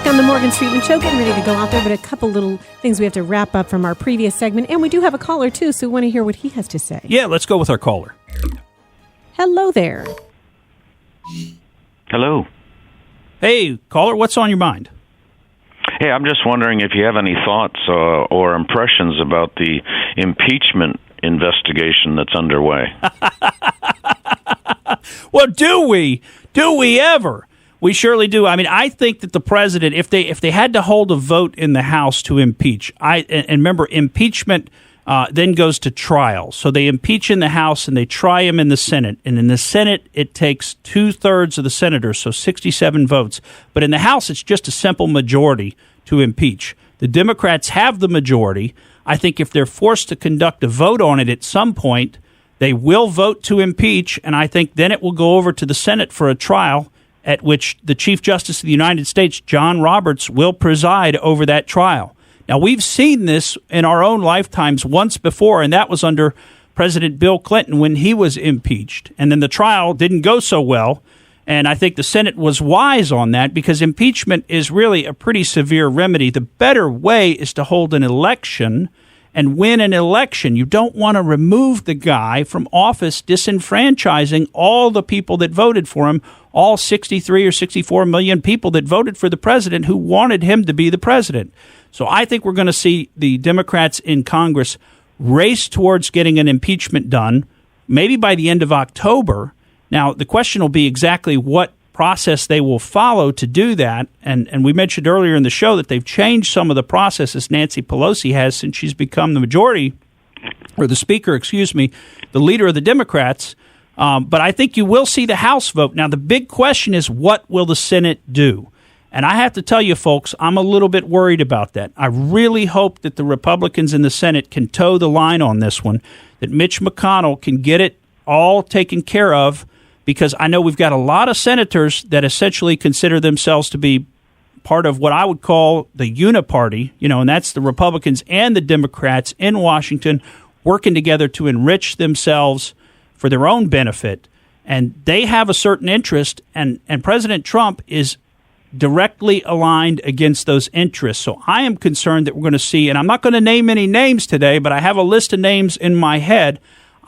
back on the Morgan Streetman Show, getting ready to go out there, but a couple little things we have to wrap up from our previous segment. And we do have a caller, too, so we want to hear what he has to say. Yeah, let's go with our caller. Hello there. Hello. Hey, caller, what's on your mind? Hey, I'm just wondering if you have any thoughts or impressions about the impeachment investigation that's underway. Well, do we? Do we ever? We surely do. I mean, I think that the president, if they had to hold a vote in the House to impeach, and remember, impeachment then goes to trial. So they impeach in the House and they try him in the Senate. And in the Senate, it takes 2/3 of the senators, so 67 votes. But in the House, it's just a simple majority to impeach. The Democrats have the majority. I think if they're forced to conduct a vote on it at some point, they will vote to impeach. And I think then it will go over to the Senate for a trial at which the Chief Justice of the United States, John Roberts, will preside over that trial. Now, we've seen this in our own lifetimes once before, and that was under President Bill Clinton when he was impeached. And then the trial didn't go so well, and I think the Senate was wise on that because impeachment is really a pretty severe remedy. The better way is to hold an election and win an election. You don't want to remove the guy from office, disenfranchising all the people that voted for him, all 63 or 64 million people that voted for the president who wanted him to be the president. So I think we're going to see the Democrats in Congress race towards getting an impeachment done, maybe by the end of October. Now, the question will be exactly what process they will follow to do that. And we mentioned earlier in the show that they've changed some of the processes Nancy Pelosi has since she's become the majority, or the speaker, the leader of the Democrats. But I think you will see the House vote. Now, the big question is, what will the Senate do? And I have to tell you, folks, I'm a little bit worried about that. I really hope that the Republicans in the Senate can toe the line on this one, that Mitch McConnell can get it all taken care of, because I know we've got a lot of senators that essentially consider themselves to be part of what I would call the uniparty, and that's the Republicans and the Democrats in Washington working together to enrich themselves for their own benefit. And they have a certain interest, and President Trump is directly aligned against those interests. So I am concerned that we're going to see, and I'm not going to name any names today, but I have a list of names in my head.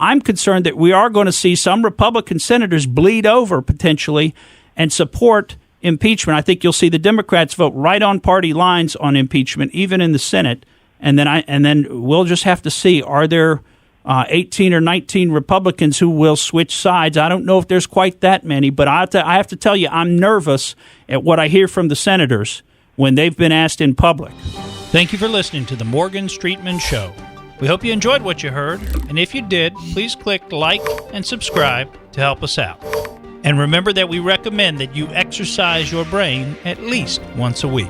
I'm concerned that we are going to see some Republican senators bleed over potentially and support impeachment. I think you'll see the Democrats vote right on party lines on impeachment, even in the Senate. And then we'll just have to see, are there 18 or 19 Republicans who will switch sides? I don't know if there's quite that many, but I have to tell you, I'm nervous at what I hear from the senators when they've been asked in public. Thank you for listening to the Morgan Streetman Show. We hope you enjoyed what you heard, and if you did, please click like and subscribe to help us out. And remember that we recommend that you exercise your brain at least once a week.